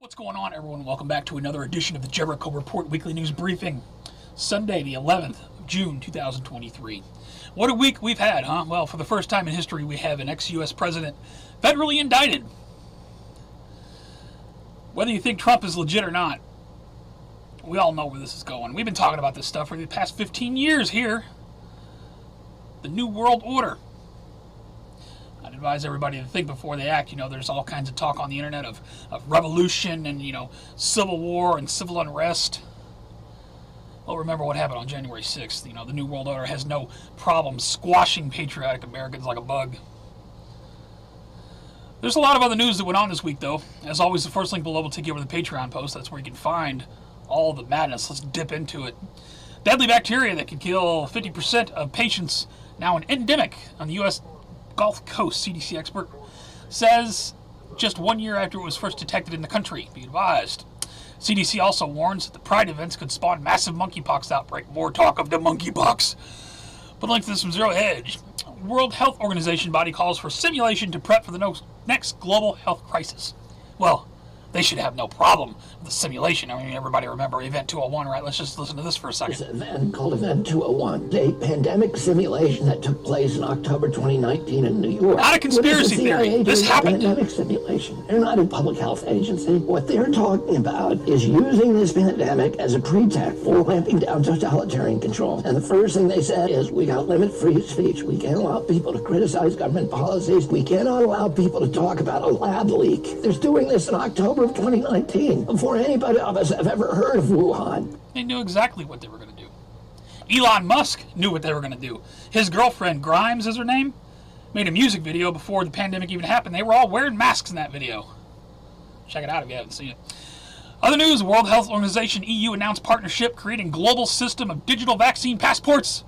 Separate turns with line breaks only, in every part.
What's going on, everyone? Welcome back to another edition of the Jericho Report Weekly News Briefing. Sunday, the 11th of June, 2023. What a week we've had, huh? Well, for the first time in history, we have an ex-U.S. president federally indicted. Whether you think Trump is legit or not, we all know where this is going. We've been talking about this stuff for the past 15 years here. The New World Order. I'd advise everybody to think before they act. You know, there's all kinds of talk on the internet of revolution and, civil war and civil unrest. Well, remember what happened on January 6th. The New World Order has no problem squashing patriotic Americans like a bug. There's a lot of other news that went on this week, though. As always, the first link below will take you over to the Patreon post. That's where you can find all the madness. Let's dip into it. Deadly bacteria that can kill 50% of patients, now an endemic on the U.S. Gulf Coast. CDC expert says just 1 year after it was first detected in the country. Be advised. CDC also warns that the Pride events could spawn massive monkeypox outbreak. More talk of the monkeypox. But link to this from Zero Hedge. World Health Organization body calls for simulation to prep for the next global health crisis. Well, they should have no problem with the simulation. I mean, everybody remember Event 201, right? Let's just listen to this for a second.
This event called Event 201, a pandemic simulation that took place in October 2019 in New York.
Not a conspiracy theory. This happened.
Pandemic simulation. They're not a public health agency. What they're talking about is using this pandemic as a pretext for ramping down totalitarian control. And the first thing they said is, we got to limit free speech. We can't allow people to criticize government policies. We cannot allow people to talk about a lab leak. They're doing this in October of 2019, before anybody of us have ever heard of Wuhan.
They knew exactly what they were going to do. Elon Musk knew what they were going to do. His girlfriend, Grimes is her name, made a music video before the pandemic even happened. They were all wearing masks in that video. Check it out if you haven't seen it. Other news, World Health Organization EU announced partnership creating global system of digital vaccine passports.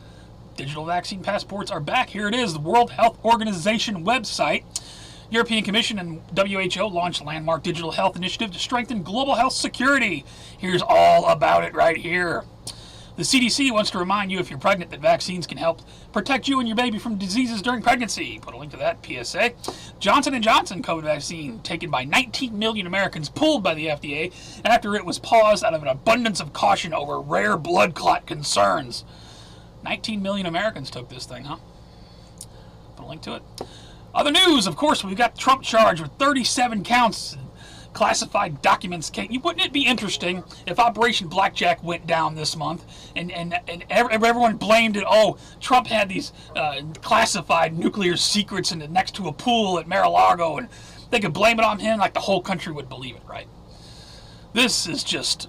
Digital vaccine passports are back. Here it is, the World Health Organization website. European Commission and WHO launched landmark digital health initiative to strengthen global health security. Here's all about it right here. The CDC wants to remind you if you're pregnant that vaccines can help protect you and your baby from diseases during pregnancy. Put a link to that PSA. Johnson & Johnson COVID vaccine taken by 19 million Americans pulled by the FDA after it was paused out of an abundance of caution over rare blood clot concerns. 19 million Americans took this thing, huh? Put a link to it. Other news, of course, we've got Trump charged with 37 counts, classified documents. Wouldn't it be interesting if Operation Blackjack went down this month and everyone blamed it? Oh, Trump had these classified nuclear secrets next to a pool at Mar-a-Lago, and they could blame it on him like the whole country would believe it, right? This is just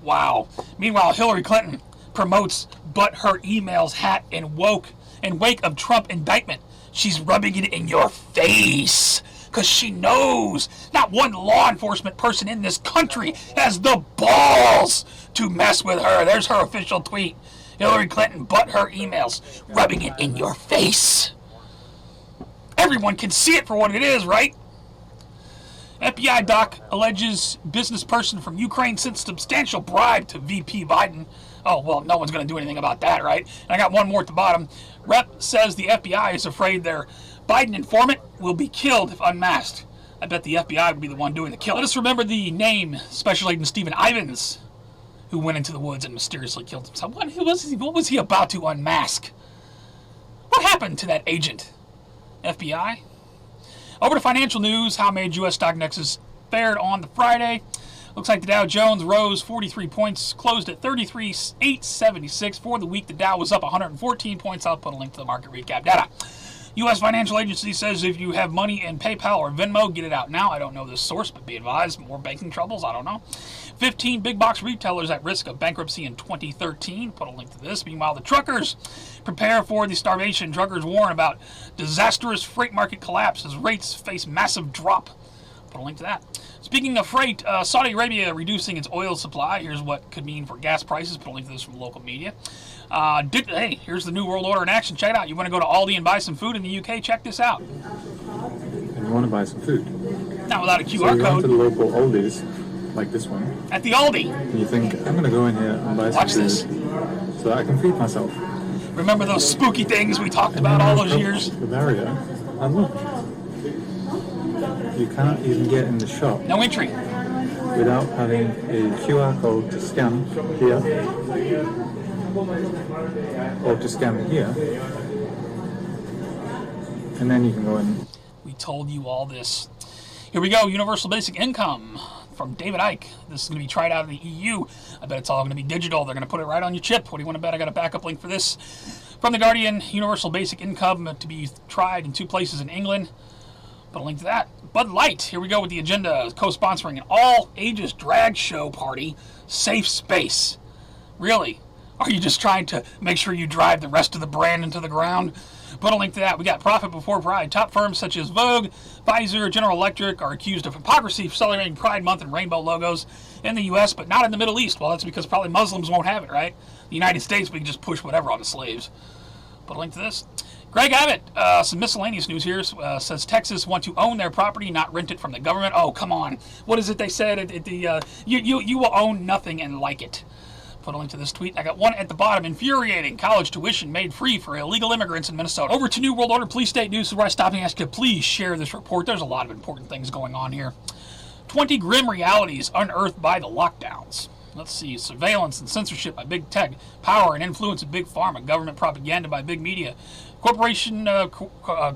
wow. Meanwhile, Hillary Clinton promotes "But Her Emails" hat in wake of Trump indictment. She's rubbing it in your face because she knows not one law enforcement person in this country has the balls to mess with her. There's her official tweet. Hillary Clinton, but her emails, rubbing it in your face. Everyone can see it for what it is, right? FBI doc alleges business person from Ukraine sent substantial bribe to VP Biden. Oh, well, no one's going to do anything about that, right? And I got one more at the bottom. Rep says the FBI is afraid their Biden informant will be killed if unmasked. I bet the FBI would be the one doing the killing. Let us remember the name Special Agent Stephen Ivins, who went into the woods and mysteriously killed himself. What was he about to unmask? What happened to that agent? FBI? Over to financial news. How made U.S. stock indexes fared on the Friday? Looks like the Dow Jones rose 43 points, closed at 33,876. For the week, the Dow was up 114 points. I'll put a link to the market recap data. U.S. financial agency says if you have money in PayPal or Venmo, get it out now. I don't know this source, but be advised, more banking troubles, I don't know. 15 big box retailers at risk of bankruptcy in 2013. Put a link to this. Meanwhile, the truckers prepare for the starvation. Truckers warn about disastrous freight market collapse as rates face massive drop. Put a link to that. Speaking of freight, Saudi Arabia reducing its oil supply. Here's what could mean for gas prices. Put a link to this from local media. Hey, here's the New World Order in action. Check it out. You want to go to Aldi and buy some food in the UK? Check this out.
And you want to buy some food?
Not without a QR
so you
code.
Go to the local Aldi's, like this one.
At the Aldi.
And you think, I'm going to go in here and buy some food so that I can feed myself.
Remember those spooky things we talked about all those years?
The barrier. And look. You can't even get in the shop.
No entry.
without having a QR code to scan here or to scan here, and then you can go in.
We told you all this. Here we go, universal basic income from David Icke. This is going to be tried out in the EU. I bet it's all going to be digital. They're going to put it right on your chip. What do you want to bet? I got a backup link for this. From The Guardian, universal basic income to be tried in 2 places in England. Put a link to that. Bud Light, here we go with the agenda, co-sponsoring an all-ages drag show party, Safe Space. Really? Are you just trying to make sure you drive the rest of the brand into the ground? Put a link to that. We got Profit Before Pride. Top firms such as Vogue, Pfizer, General Electric are accused of hypocrisy for celebrating Pride Month and rainbow logos in the U.S., but not in the Middle East. Well, that's because probably Muslims won't have it, right? The United States, we can just push whatever on the slaves. Put a link to this. Greg Abbott, some miscellaneous news here, says Texas want to own their property, not rent it from the government. Oh, come on. What is it they said? You will own nothing and like it. Put a link to this tweet. I got one at the bottom. Infuriating. College tuition made free for illegal immigrants in Minnesota. Over to New World Order Police State News, where I stop and ask you, please share this report. There's a lot of important things going on here. 20 grim realities unearthed by the lockdowns. Let's see. Surveillance and censorship by big tech. Power and influence of big pharma. Government propaganda by big media. Corporation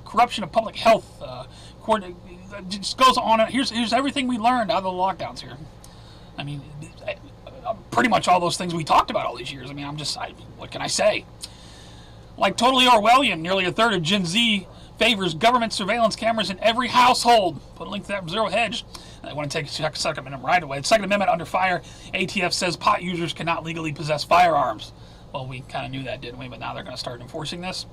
corruption of public health. It just goes on. Here's everything we learned out of the lockdowns here. I mean, pretty much all those things we talked about all these years. I mean, what can I say? Like totally Orwellian, nearly a third of Gen Z favors government surveillance cameras in every household. Put a link to that from Zero Hedge. I want to take a Second Amendment right away. The Second Amendment under fire. ATF says pot users cannot legally possess firearms. Well, we kind of knew that, didn't we? But now they're going to start enforcing this.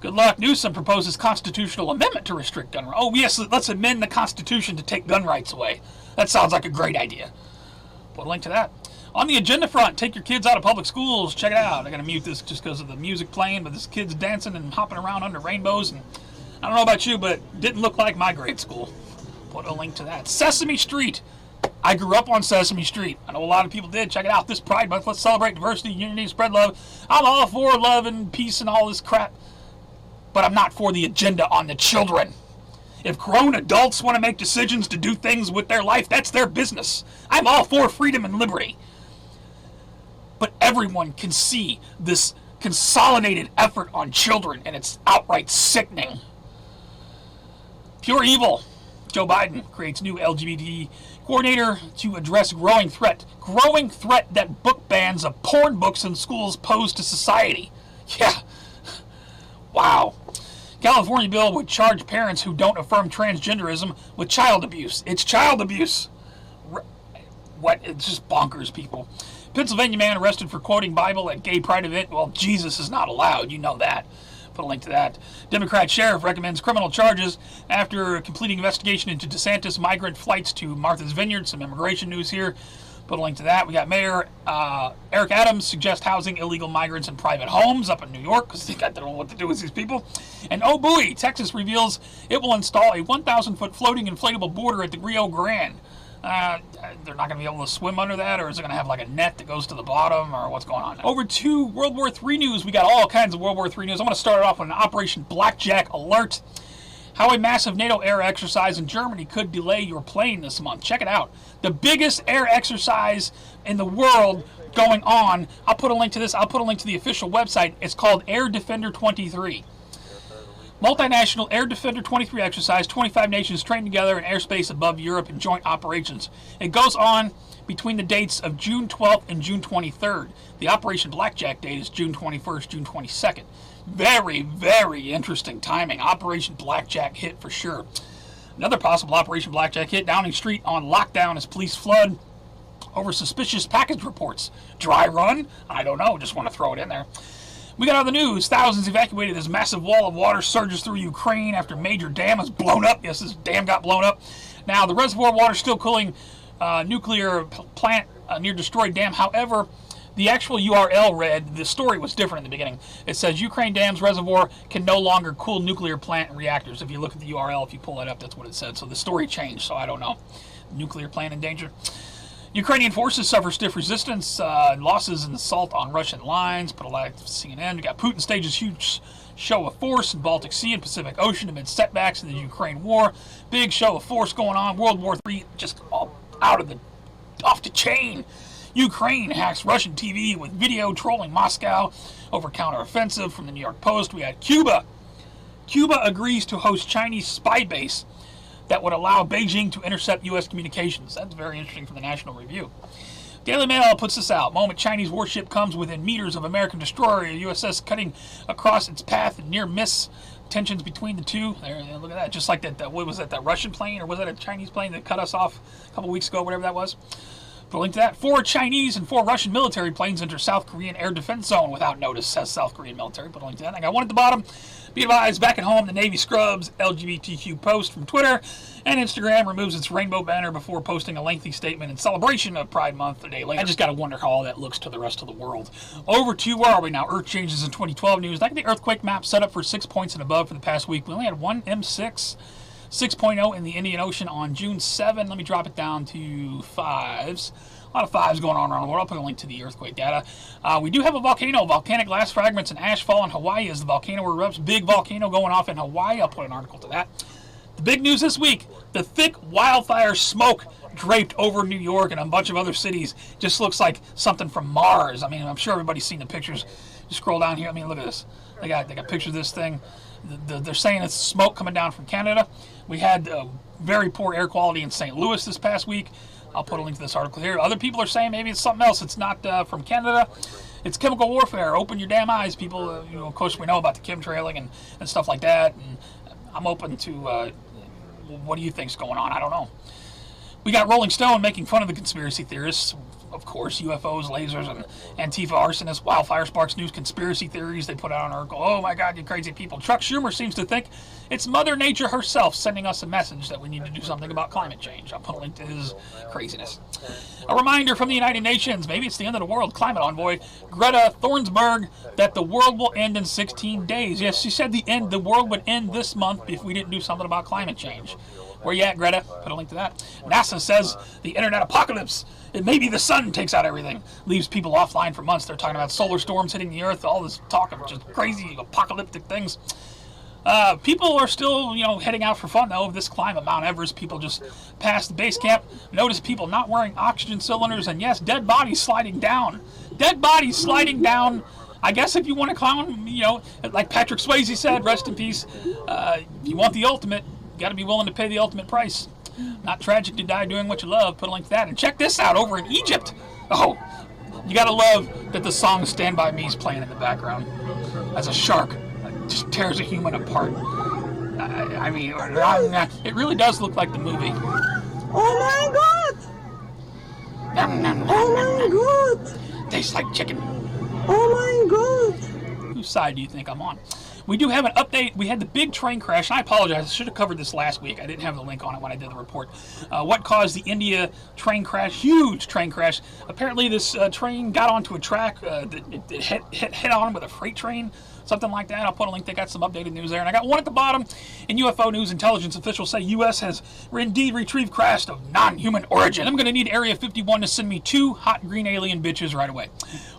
Good luck. Newsom proposes constitutional amendment to restrict gun rights. Oh, yes, let's amend the Constitution to take gun rights away. That sounds like a great idea. Put a link to that. On the agenda front, take your kids out of public schools. Check it out. I got to mute this just because of the music playing, but this kid's dancing and hopping around under rainbows. And I don't know about you, but it didn't look like my grade school. Put a link to that. Sesame Street. I grew up on Sesame Street. I know a lot of people did. Check it out. This Pride Month, let's celebrate diversity, unity, spread love. I'm all for love and peace and all this crap. But I'm not for the agenda on the children. If grown adults want to make decisions to do things with their life, that's their business. I'm all for freedom and liberty. But everyone can see this consolidated effort on children, and it's outright sickening. Pure evil. Joe Biden creates new LGBT coordinator to address growing threat. Growing threat that book bans of porn books in schools pose to society. Yeah. Wow. California bill would charge parents who don't affirm transgenderism with child abuse. It's child abuse. What? It's just bonkers, people. Pennsylvania man arrested for quoting Bible at gay pride event. Well, Jesus is not allowed. You know that. Put a link to that. Democrat sheriff recommends criminal charges after completing investigation into DeSantis migrant flights to Martha's Vineyard. Some immigration news here. Put a link to that. We got Mayor Eric Adams suggests housing illegal migrants in private homes up in New York because they don't know what to do with these people. And oh buoy, Texas reveals it will install a 1,000-foot floating inflatable border at the Rio Grande. They're not going to be able to swim under that, or is it going to have like a net that goes to the bottom, or what's going on? Over to World War III news. We got all kinds of World War III news. I'm going to start it off with an Operation Blackjack alert. How a massive NATO air exercise in Germany could delay your plane this month. Check it out. The biggest air exercise in the world going on. I'll put a link to this. I'll put a link to the official website. It's called Air Defender 23. Multinational Air Defender 23 exercise. 25 nations trained together in airspace above Europe in joint operations. It goes on between the dates of June 12th and June 23rd. The Operation Blackjack date is June 21st, June 22nd. Very, very interesting timing. Operation Blackjack hit for sure. Another possible Operation Blackjack hit. Downing Street on lockdown as police flood over suspicious package reports. Dry run? I don't know. Just want to throw it in there. We got other news. Thousands evacuated as massive wall of water surges through Ukraine after major dam is blown up. Yes, this dam got blown up. Now, the reservoir water still cooling nuclear plant near destroyed dam. However, the actual URL read, the story was different in the beginning. It says Ukraine dam's reservoir can no longer cool nuclear plant and reactors. If you look at the URL, if you pull that up, that's what it said. So the story changed, so I don't know. Nuclear plant in danger. Ukrainian forces suffer stiff resistance, losses in assault on Russian lines. Put a like CNN. We got Putin stages huge show of force in Baltic Sea and Pacific Ocean amid setbacks in the Ukraine war. Big show of force going on. World War III just all out of the off the chain. Ukraine hacks Russian TV with video trolling Moscow over counteroffensive from the New York Post. We had Cuba. Cuba agrees to host Chinese spy base that would allow Beijing to intercept U.S. communications. That's very interesting from the National Review. Daily Mail puts this out. Moment Chinese warship comes within meters of American destroyer, USS cutting across its path and near miss. Tensions between the two. There, look at that. Just like that, what was that, that Russian plane, or was that a Chinese plane that cut us off a couple weeks ago, whatever that was? Put a link to that. 4 Chinese and 4 Russian military planes enter South Korean air defense zone without notice, says South Korean military. Put a link to that. I got one at the bottom. Be advised, back at home, the Navy scrubs LGBTQ post from Twitter, and Instagram removes its rainbow banner before posting a lengthy statement in celebration of Pride Month a day later. I just got to wonder how all that looks to the rest of the world. Over to, where are we now? Earth changes in 2012 news. I got the earthquake map set up for 6 points and above for the past week. We only had one M6, 6.0 in the Indian Ocean on June 7. Let me drop it down to 5s. A lot of 5s going on around the world. I'll put a link to the earthquake data. We do have a volcano. Volcanic glass fragments and ash fall in Hawaii as the volcano erupts. Big volcano going off in Hawaii. I'll put an article to that. The big news this week, the thick wildfire smoke draped over New York and a bunch of other cities just looks like something from Mars. I mean, I'm sure everybody's seen the pictures. Just scroll down here. I mean, look at this. They got pictures of this thing. They're saying it's smoke coming down from Canada. We had very poor air quality in St. Louis this past week. I'll put a link to this article here. Other people are saying maybe it's something else. It's not from Canada. It's chemical warfare. Open your damn eyes, people. Of course, we know about the chemtrailing and stuff like that. And I'm open to what do you think's going on? I don't know. We got Rolling Stone making fun of the conspiracy theorists. Of course, UFOs, lasers, and Antifa arsonists. Wildfire sparks news conspiracy theories. They put out an article. Oh my God, you crazy people. Chuck Schumer seems to think it's Mother Nature herself sending us a message that we need to do something about climate change. I'll put a link to his craziness. A reminder from the United Nations, maybe it's the end of the world, climate envoy Greta Thunberg, that the world will end in 16 days. Yes, she said the world would end this month if we didn't do something about climate change. Where you at, Greta? Put a link to that. NASA says the internet apocalypse. It maybe the sun takes out everything, leaves people offline for months. They're talking about solar storms hitting the earth, all this talk of just crazy apocalyptic things. People are still, heading out for fun, though, of this climb of Mount Everest. People just passed the base camp. Notice people not wearing oxygen cylinders, and yes, dead bodies sliding down. Dead bodies sliding down. I guess if you want to clown, like Patrick Swayze said, rest in peace, if you want the ultimate, you got to be willing to pay the ultimate price. Not tragic to die doing what you love. Put a link to that. And check this out over in Egypt. Oh, you got to love that the song Stand By Me is playing in the background as a shark just tears a human apart. I mean, it really does look like the movie.
Oh my God! Oh my God!
Tastes like chicken.
Oh my God!
Whose side do you think I'm on? We do have an update. We had the big train crash, and I apologize. I should have covered this last week. I didn't have the link on it when I did the report. What caused the India train crash? Huge train crash. Apparently, this train got onto a track. It hit on with a freight train, something like that. I'll put a link. They got some updated news there. And I got one at the bottom. In UFO news, intelligence officials say U.S. has indeed retrieved craft of non-human origin. I'm going to need Area 51 to send me 2 hot green alien bitches right away.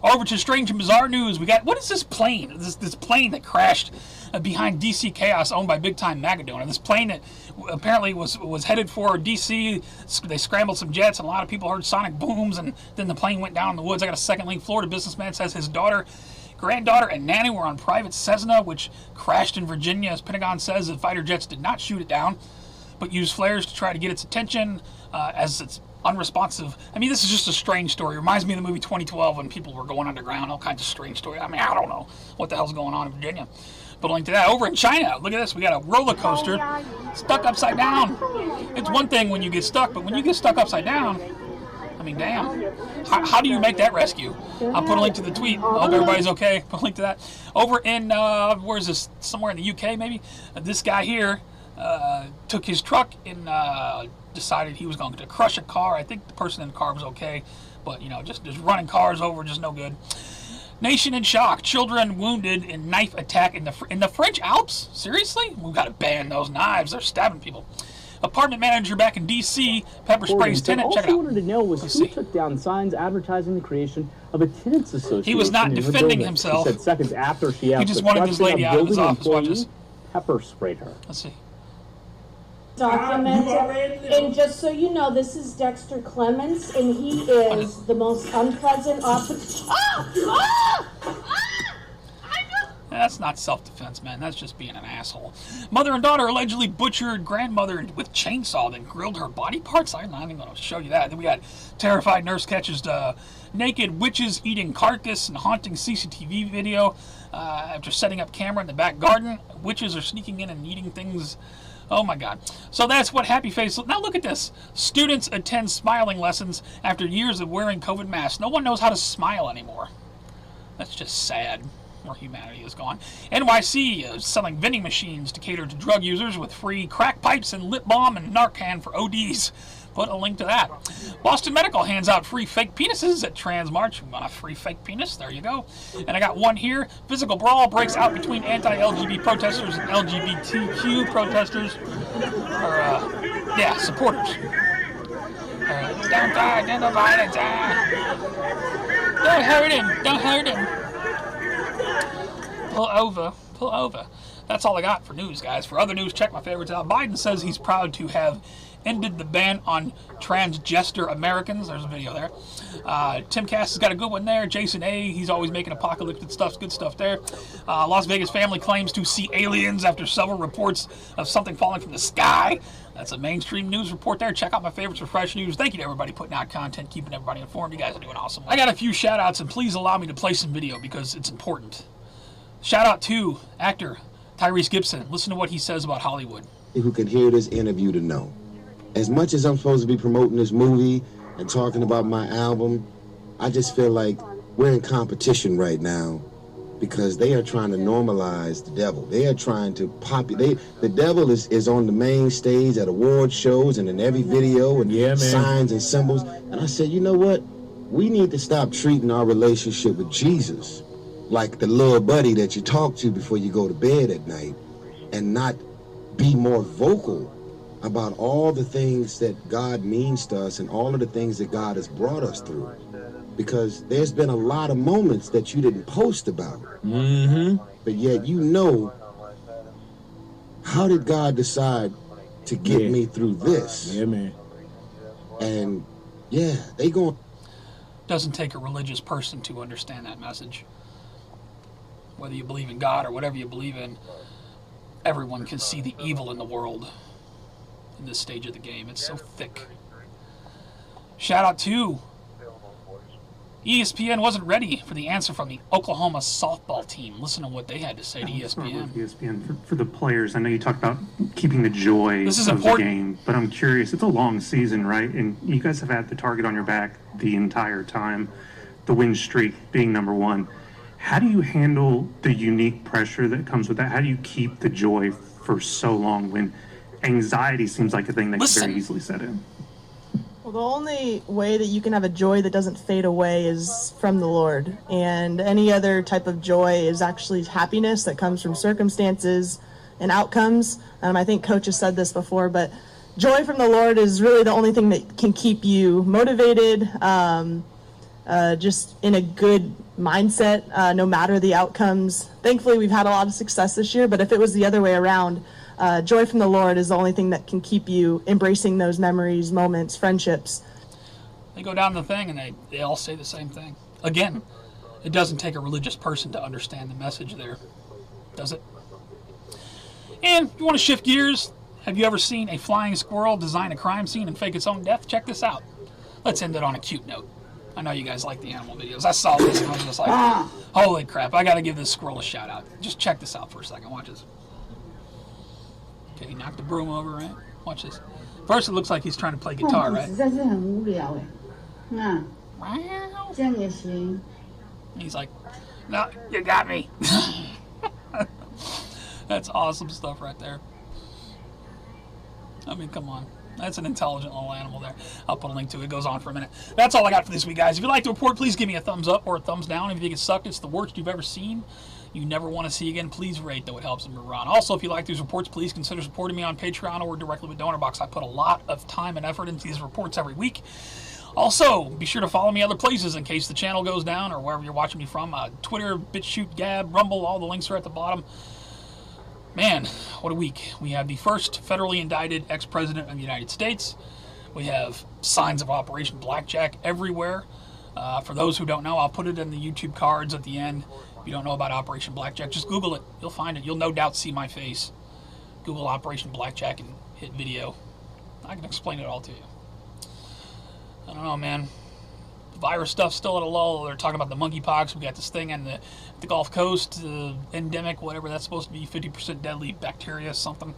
Over to strange and bizarre news. We got, what is this plane? This plane that crashed behind DC Chaos, owned by Big Time Magadona. This plane that apparently was headed for DC. They scrambled some jets, and a lot of people heard sonic booms, and then the plane went down in the woods. I got a second link. Florida businessman says his granddaughter, and nanny were on private Cessna, which crashed in Virginia. As Pentagon says, the fighter jets did not shoot it down, but used flares to try to get its attention as it's unresponsive. I mean, this is just a strange story. It reminds me of the movie 2012 when people were going underground, all kinds of strange stories. I mean, I don't know what the hell's going on in Virginia. Put a link to that. Over in China, look at this. We got a roller coaster stuck upside down. It's one thing when you get stuck, but when you get stuck upside down, I mean, damn. How do you make that rescue? I'll put a link to the tweet. I hope everybody's okay. Put a link to that. Over in, where is this? Somewhere in the UK, maybe? This guy here took his truck and decided he was going to crush a car. I think the person in the car was okay, but, just running cars over, just no good. Nation in shock. Children wounded in knife attack in the French Alps? Seriously? We've got to ban those knives. They're stabbing people. Apartment manager back in D.C. pepper sprays tenant. Check it out.
All wanted to know was who took down signs advertising the creation of a tenants association.
He was not defending himself.
He said seconds after she asked
he just wanted this lady out of his office. Watch this.
Pepper sprayed her.
Let's see.
documented. And just so you know, this is Dexter Clements, and he is the most unpleasant officer.
That's not self-defense, man. That's just being an asshole. Mother and daughter allegedly butchered grandmother with chainsaw, then grilled her body parts. I'm not even going to show you that. Then we got terrified nurse catches naked witches eating carcass and haunting CCTV video after setting up camera in the back garden. Witches are sneaking in and eating things. Oh my God. So that's what happy face. Now look at this. Students attend smiling lessons after years of wearing COVID masks. No one knows how to smile anymore. That's just sad. Where humanity is gone. NYC is selling vending machines to cater to drug users with free crack pipes and lip balm and Narcan for ODs. Put a link to that. Boston Medical hands out free fake penises at Trans March. You want a free fake penis? There you go. And I got one here. Physical brawl breaks out between anti-LGBT protesters and LGBTQ protesters. Or, supporters. Don't die, don't die. Don't hurt him, don't hurt him. Pull over. That's all I got for news, guys. For other news, check my favorites out. Biden says he's proud to have ended the ban on transgender Americans. There's a video there. Tim Cass has got a good one there. Jason A., he's always making apocalyptic stuff. Good stuff there. Las Vegas family claims to see aliens after several reports of something falling from the sky. That's a mainstream news report there. Check out my favorites for fresh news. Thank you to everybody putting out content, keeping everybody informed. You guys are doing awesome. I got a few shout outs, and please allow me to play some video because it's important. Shout out to actor Tyrese Gibson. Listen to what he says about Hollywood.
Who can hear this interview to know. As much as I'm supposed to be promoting this movie and talking about my album, I just feel like we're in competition right now because they are trying to normalize the devil. They are trying to the devil is on the main stage at award shows and in every video and signs and symbols. And I said, you know what? We need to stop treating our relationship with Jesus like the little buddy that you talk to before you go to bed at night, and not be more vocal about all the things that God means to us and all of the things that God has brought us through. Because there's been a lot of moments that you didn't post about. But yet how did God decide to get me through this?
Yeah, man.
And they going.
Doesn't take a religious person to understand that message. Whether you believe in God or whatever you believe in, everyone can see the evil in the world in this stage of the game. It's so thick. Shout out to ESPN wasn't ready for the answer from the Oklahoma softball team. Listen to what they had to say to ESPN.
ESPN for the players. I know you talked about keeping the joy
of
the game, but I'm curious. It's a long season, right? And you guys have had the target on your back the entire time, the win streak being number one. How do you handle the unique pressure that comes with that? How do you keep the joy for so long when anxiety seems like a thing that can very easily set in?
Well, the only way that you can have a joy that doesn't fade away is from the Lord. And any other type of joy is actually happiness that comes from circumstances and outcomes. I think Coach has said this before, but joy from the Lord is really the only thing that can keep you motivated, just in a good mindset, no matter the outcomes. Thankfully, we've had a lot of success this year, but if it was the other way around, joy from the Lord is the only thing that can keep you embracing those memories, moments, friendships.
They go down the thing and they all say the same thing. Again, it doesn't take a religious person to understand the message there, does it? And if you want to shift gears, have you ever seen a flying squirrel design a crime scene and fake its own death? Check this out. Let's end it on a cute note. I know you guys like the animal videos. I saw this and I was just like, holy crap, I got to give this squirrel a shout out. Just check this out for a second. Watch this. Okay, he knocked the broom over, right? Watch this. First, it looks like he's trying to play guitar, right? He's like, no, you got me. That's awesome stuff right there. I mean, come on. That's an intelligent little animal there. I'll put a link to it. It goes on for a minute. That's all I got for this week, guys. If you like the report, please give me a thumbs up or a thumbs down. If you think it sucked, it's the worst you've ever seen, you never want to see again, please rate, though it helps me run. Also, if you like these reports, please consider supporting me on Patreon or directly with DonorBox. I put a lot of time and effort into these reports every week. Also, be sure to follow me other places in case the channel goes down or wherever you're watching me from. Twitter, BitChute, Gab, Rumble, all the links are at the bottom. Man, what a week. We have the first federally indicted ex-president of the United States. We have signs of Operation Blackjack everywhere. For those who don't know, I'll put it in the YouTube cards at the end. If you don't know about Operation Blackjack, just Google it. You'll find it. You'll no doubt see my face. Google Operation Blackjack and hit video. I can explain it all to you. I don't know, man. The virus stuff's still at a lull. They're talking about the monkeypox. We got this thing in the Gulf Coast, endemic, whatever that's supposed to be, 50% deadly bacteria, something.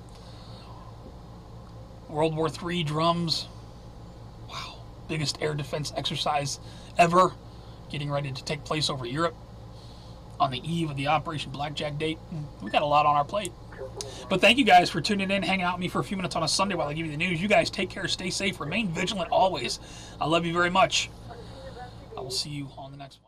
World War III drums. Wow. Biggest air defense exercise ever, getting ready to take place over Europe on the eve of the Operation Blackjack date. We got a lot on our plate. But thank you guys for tuning in, hanging out with me for a few minutes on a Sunday while I give you the news. You guys take care, stay safe, remain vigilant always. I love you very much. I will see you on the next one.